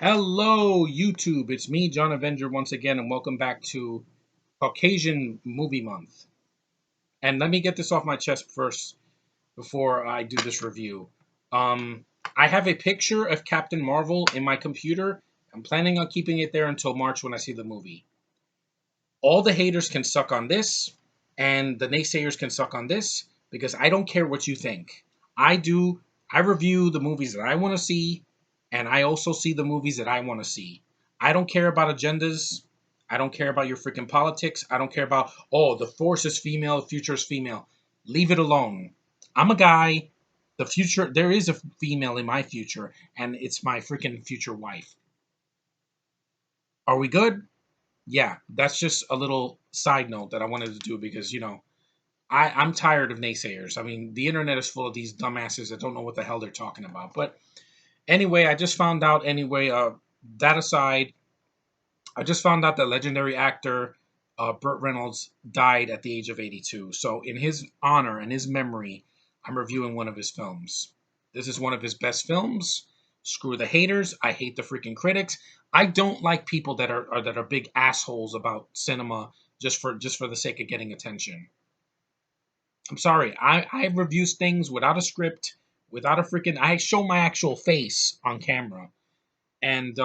Hello, YouTube. It's me, John Avenger, once again, and welcome back to Caucasian Movie Month. And let me get this off my chest first before I do this review. Um, I have a picture of Captain Marvel in my computer. I'm planning on keeping it there until March when I see the movie. All the haters can suck on this, and the naysayers can suck on this, because I don't care what you think. I do. I review the movies that I want to see, and I also see the movies that I want to see. I don't care about agendas. I don't care about your freaking politics. I don't care about, oh, the force is female, the future is female. Leave it alone. I'm a guy. The future, there is a female in my future, and it's my freaking future wife. Are we good? Yeah, that's just a little side note that I wanted to do because, I'm tired of naysayers. I mean, the internet is full of these dumbasses that don't know what the hell they're talking about. But anyway, I just found out anyway, that aside, I just found out that legendary actor Burt Reynolds died at the age of 82. So in his honor and his memory, I'm reviewing one of his films. This is one of his best films. Screw the haters. I hate the freaking critics. I don't like people that are big assholes about cinema just for the sake of getting attention. I'm sorry. I review things without a script, without a freaking. I show my actual face on camera. And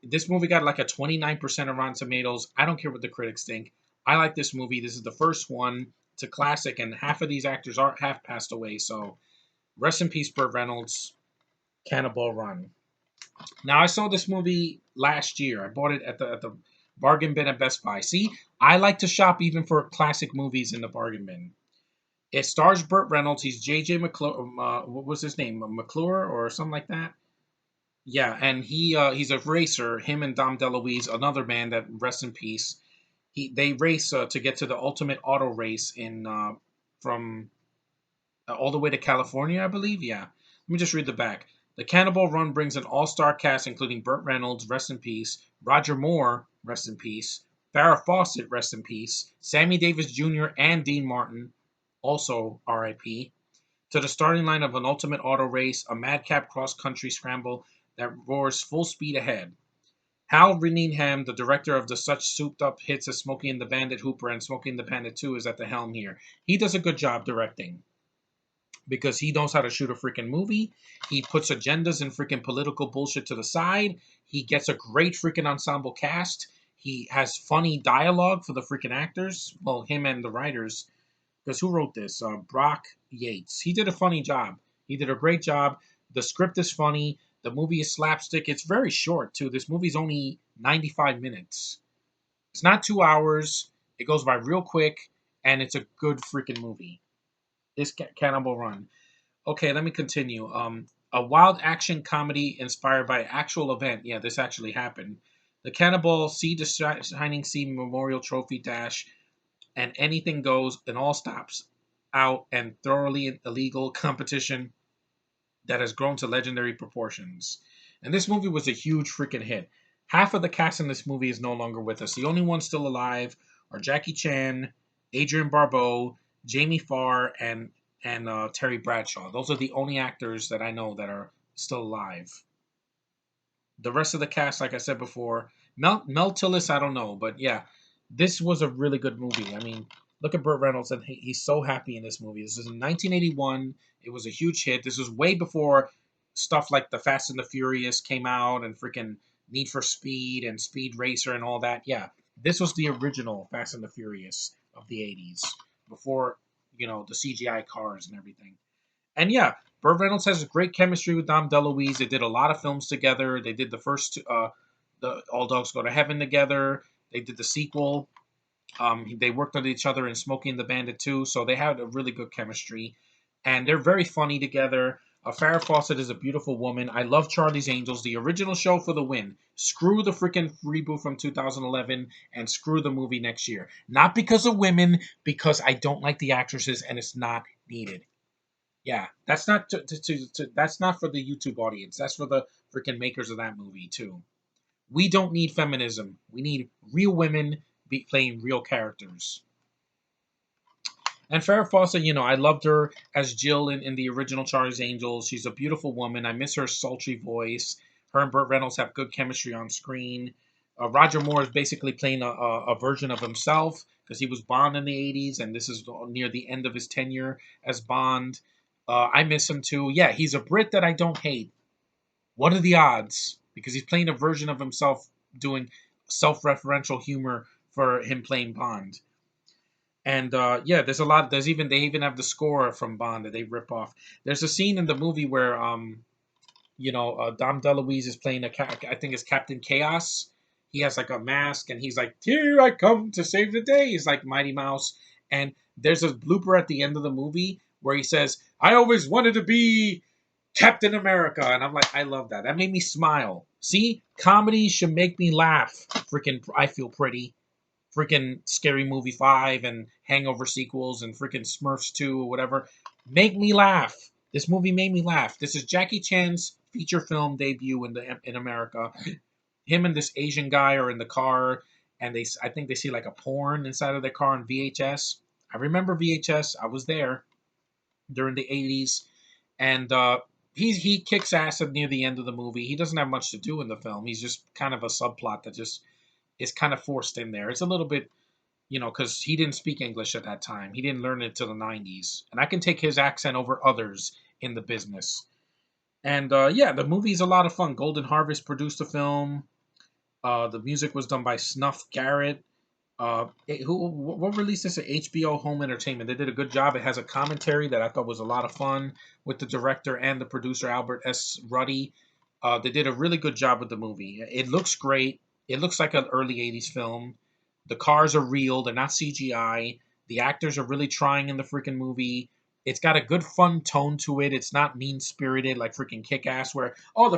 this movie got like a 29% of Rotten Tomatoes. I don't care what the critics think. I like this movie. This is the first one. It's a classic, and half of these actors have passed away. So rest in peace, Burt Reynolds. Cannonball Run. Now I saw this movie last year. I bought it at the bargain bin at Best Buy. See, I like to shop even for classic movies in the bargain bin. It stars Burt Reynolds. He's JJ McClure. What was his name? McClure or something like that. Yeah, and he's a racer. Him and Dom DeLuise, another man that rest in peace. They race to get to the ultimate auto race in from all the way to California, I believe. Yeah. Let me just read the back. The Cannonball Run brings an all-star cast including Burt Reynolds, rest in peace, Roger Moore, rest in peace, Farrah Fawcett, rest in peace, Sammy Davis Jr. and Dean Martin, also RIP, to the starting line of an ultimate auto race, a madcap cross-country scramble that roars full speed ahead. Hal Reynolds, the director of the such souped-up hits as Smokey and the Bandit, Hooper, and Smokey and the Bandit 2, is at the helm here. He does a good job directing because he knows how to shoot a freaking movie. He puts agendas and freaking political bullshit to the side. He gets a great freaking ensemble cast. He has funny dialogue for the freaking actors. Well, him and the writers. Because who wrote this? Brock Yates. He did a funny job. He did a great job. The script is funny. The movie is slapstick. It's very short, too. This movie's only 95 minutes. It's not 2 hours. It goes by real quick, and it's a good freaking movie. This Cannibal Run. Okay, let me continue. A wild action comedy inspired by an actual event. Yeah, this actually happened. The Cannibal Sea to Shining Sea Memorial Trophy Dash and anything goes and all stops out and thoroughly illegal competition that has grown to legendary proportions. And this movie was a huge freaking hit. Half of the cast in this movie is no longer with us. The only ones still alive are Jackie Chan, Adrian Barbeau, Jamie Farr, and Terry Bradshaw. Those are the only actors that I know that are still alive. The rest of the cast, like I said before, Mel Tillis, I don't know, but yeah, this was a really good movie. I mean, look at Burt Reynolds, and he's so happy in this movie. This is in 1981. It was a huge hit. This was way before stuff like The Fast and the Furious came out, and freaking Need for Speed and Speed Racer and all that. Yeah, this was the original Fast and the Furious of the 80s, before the CGI cars and everything. And yeah, Burt Reynolds has great chemistry with Dom DeLuise. They did a lot of films together. They did the first two, the All Dogs Go to Heaven together. They did the sequel. They worked with each other in Smokey and the Bandit too, so they had a really good chemistry. And they're very funny together. Farrah Fawcett is a beautiful woman. I love Charlie's Angels, the original show for the win. Screw the freaking reboot from 2011 and screw the movie next year. Not because of women, because I don't like the actresses and it's not needed. Yeah, that's not that's not for the YouTube audience. That's for the freaking makers of that movie too. We don't need feminism. We need real women playing real characters. And Farrah Fawcett, I loved her as Jill in the original Charlie's Angels. She's a beautiful woman. I miss her sultry voice, Her and Burt Reynolds have good chemistry on screen. Roger Moore is basically playing a version of himself because he was Bond in the 80s, and this is near the end of his tenure as Bond. I miss him too. Yeah, he's a Brit that I don't hate. What are the odds? Because he's playing a version of himself doing self-referential humor for him playing Bond. And yeah, there's a lot. They even have the score from Bond that they rip off. There's a scene in the movie where Dom DeLuise is playing I think it's Captain Chaos. He has like a mask and he's like, "Here I come to save the day." He's like Mighty Mouse. And there's a blooper at the end of the movie where he says, "I always wanted to be Captain America," and I'm like, I love that. That made me smile. See, comedy should make me laugh. Freaking, I Feel Pretty, freaking Scary Movie 5 and Hangover sequels and freaking Smurfs 2 or whatever. Make me laugh. This movie made me laugh. This is Jackie Chan's feature film debut in America. Him and this Asian guy are in the car, and I think they see like a porn inside of their car on VHS. I remember VHS. I was there during the 80s, and he kicks ass at near the end of the movie. He doesn't have much to do in the film. He's just kind of a subplot that just is kind of forced in there. It's a little bit, because he didn't speak English at that time. He didn't learn it till the 90s. And I can take his accent over others in the business. And yeah, the movie's a lot of fun. Golden Harvest produced the film. The music was done by Snuff Garrett. What released this at HBO Home Entertainment? They did a good job. It has a commentary that I thought was a lot of fun with the director and the producer Albert S. Ruddy. They did a really good job with the movie. It looks great. It looks like an early 80s film. The cars are real, they're not CGI. The actors are really trying in the freaking movie. It's got a good fun tone to it. It's not mean spirited like freaking Kick Ass, where the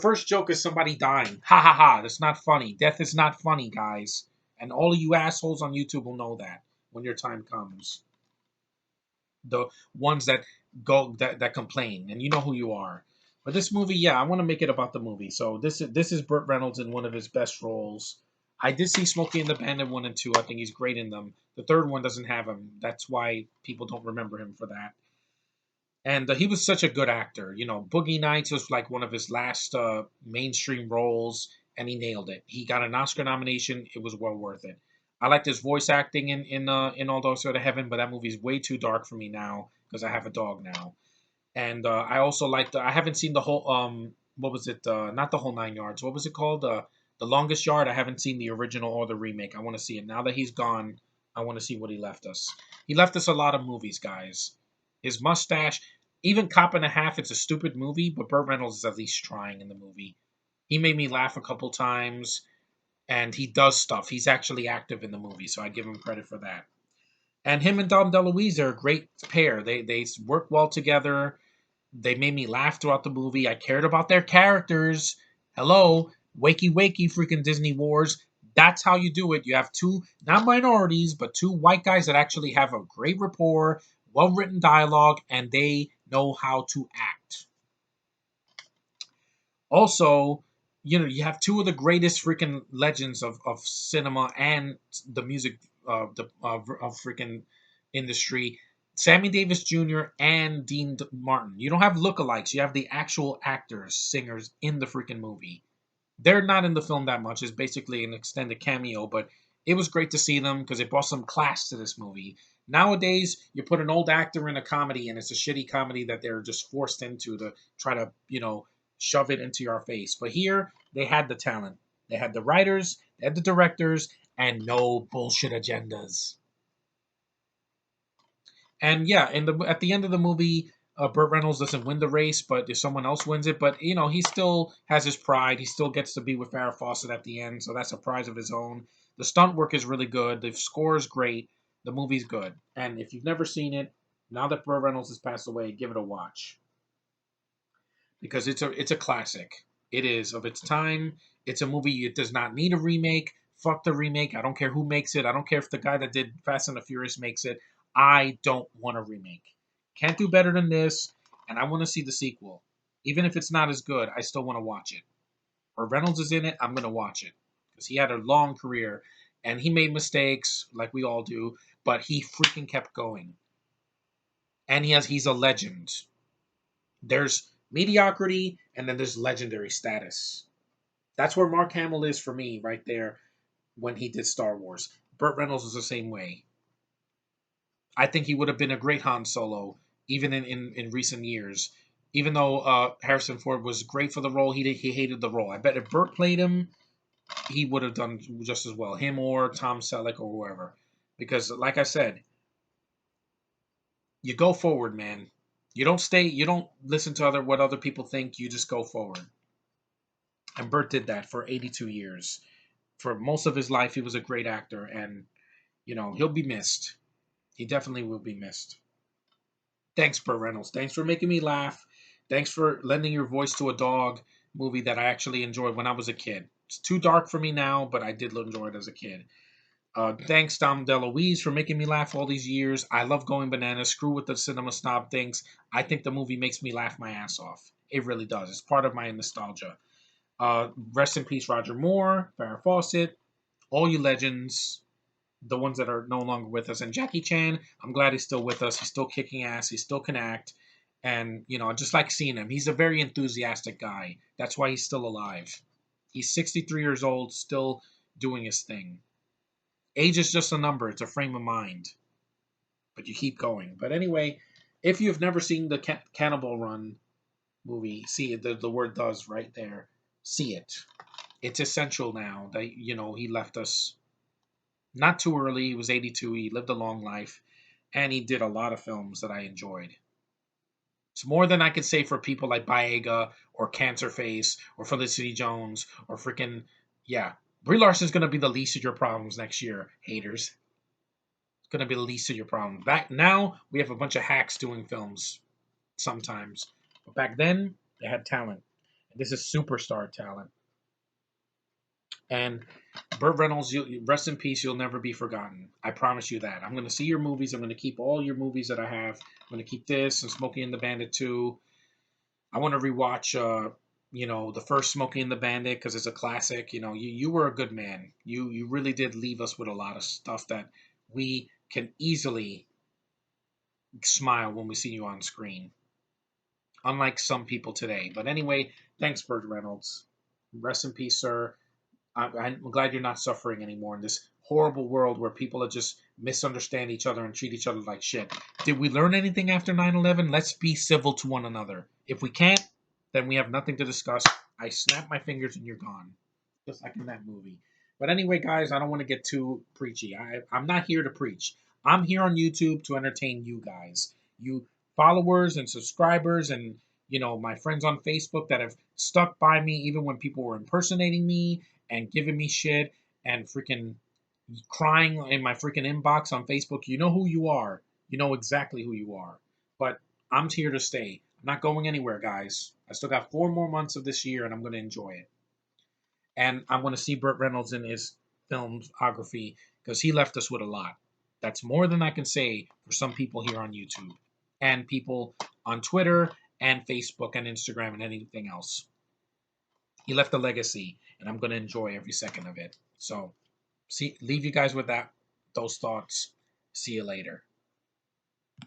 first joke is somebody dying. Ha ha ha. That's not funny. Death is not funny, guys. And all of you assholes on YouTube will know that when your time comes. The ones that that complain, and you know who you are. But this movie, yeah, I want to make it about the movie. So this is Burt Reynolds in one of his best roles. I did see Smokey and the Bandit 1 and 2. I think he's great in them. The third one doesn't have him. That's why people don't remember him for that. And he was such a good actor. Boogie Nights was like one of his last mainstream roles, and he nailed it. He got an Oscar nomination. It was well worth it. I liked his voice acting in All Dogs Go to Heaven, but that movie's way too dark for me now because I have a dog now. And I also liked. I haven't seen the whole. What was it? Not the whole 9 yards. What was it called? The Longest Yard. I haven't seen the original or the remake. I want to see it now that he's gone. I want to see what he left us. He left us a lot of movies, guys. His mustache, even Cop and a Half. It's a stupid movie, but Burt Reynolds is at least trying in the movie. He made me laugh a couple times, and he does stuff. He's actually active in the movie, so I give him credit for that. And him and Dom DeLuise are a great pair. They work well together. They made me laugh throughout the movie. I cared about their characters. Hello, wakey wakey, freaking Disney Wars. That's how you do it. You have two, not minorities, but two white guys that actually have a great rapport, well written dialogue, and they know how to act. Also, you have two of the greatest freaking legends of cinema and the music of freaking industry, Sammy Davis Jr. and Dean Martin. You don't have lookalikes. You have the actual actors, singers in the freaking movie. They're not in the film that much. It's basically an extended cameo, but it was great to see them because it brought some class to this movie. Nowadays, you put an old actor in a comedy, and it's a shitty comedy that they're just forced into to try to, shove it into your face. But here, they had the talent. They had the writers, they had the directors, and no bullshit agendas. And yeah, at the end of the movie, Burt Reynolds doesn't win the race, but if someone else wins it, but he still has his pride. He still gets to be with Farrah Fawcett at the end, so that's a prize of his own. The stunt work is really good. The score is great. The movie's good. And if you've never seen it, now that Burt Reynolds has passed away, give it a watch because it's a classic. It is of its time. It's a movie. It does not need a remake. Fuck the remake. I don't care who makes it. I don't care if the guy that did Fast and the Furious makes it. I don't want a remake. Can't do better than this, and I want to see the sequel. Even if it's not as good, I still want to watch it. Or Reynolds is in it, I'm gonna watch it because he had a long career and he made mistakes like we all do, but he freaking kept going. And he's a legend. There's mediocrity, and then there's legendary status. That's where Mark Hamill is for me, right there, when he did Star Wars. Burt Reynolds was the same way. I think he would have been a great Han Solo, even in recent years. Even though Harrison Ford was great for the role, he hated the role. I bet if Burt played him, he would have done just as well. Him or Tom Selleck or whoever. Because, like I said, you go forward, man. You don't stay. You don't listen to what other people think. You just go forward. And Burt did that for 82 years. For most of his life, he was a great actor, and he'll be missed. He definitely will be missed. Thanks, Burt Reynolds. Thanks for making me laugh. Thanks for lending your voice to a dog movie that I actually enjoyed when I was a kid. It's too dark for me now, but I did enjoy it as a kid. Thanks, Dom DeLuise, for making me laugh all these years. I love Going Bananas. Screw what the cinema snob thinks. I think the movie makes me laugh my ass off. It really does. It's part of my nostalgia. Rest in peace, Roger Moore, Farrah Fawcett, all you legends, the ones that are no longer with us. And Jackie Chan, I'm glad he's still with us. He's still kicking ass. He still can act. And, I just like seeing him. He's a very enthusiastic guy. That's why he's still alive. He's 63 years old, still doing his thing. Age is just a number. It's a frame of mind. But you keep going. But anyway, if you've never seen the Cannonball Run movie, see it. The word does right there. See it. It's essential now that, he left us not too early. He was 82. He lived a long life. And he did a lot of films that I enjoyed. It's more than I could say for people like Baega or Cancer Face or Felicity Jones or freaking, yeah. Brie Larson's going to be the least of your problems next year, haters. It's going to be the least of your problems. Back now, we have a bunch of hacks doing films sometimes. But back then, they had talent. And this is superstar talent. And Burt Reynolds, rest in peace. You'll never be forgotten. I promise you that. I'm going to see your movies. I'm going to keep all your movies that I have. I'm going to keep this and Smokey and the Bandit 2. I want to rewatch, the first Smokey and the Bandit because it's a classic. You were a good man. You really did leave us with a lot of stuff that we can easily smile when we see you on screen. Unlike some people today. But anyway, thanks, Burt Reynolds. Rest in peace, sir. I'm glad you're not suffering anymore in this horrible world where people are just misunderstand each other and treat each other like shit. Did we learn anything after 9/11? Let's be civil to one another. If we can't, then we have nothing to discuss. I snap my fingers and you're gone. Just like in that movie. But anyway, guys, I don't want to get too preachy. I'm not here to preach. I'm here on YouTube to entertain you guys. You followers and subscribers and my friends on Facebook that have stuck by me even when people were impersonating me and giving me shit and freaking crying in my freaking inbox on Facebook. You know who you are. You know exactly who you are. But I'm here to stay. I'm not going anywhere, guys. I still got 4 more months of this year and I'm going to enjoy it. And I want to see Burt Reynolds in his filmography because he left us with a lot. That's more than I can say for some people here on YouTube and people on Twitter and Facebook and Instagram and anything else. He left a legacy, and I'm going to enjoy every second of it. So, leave you guys with those thoughts. See you later.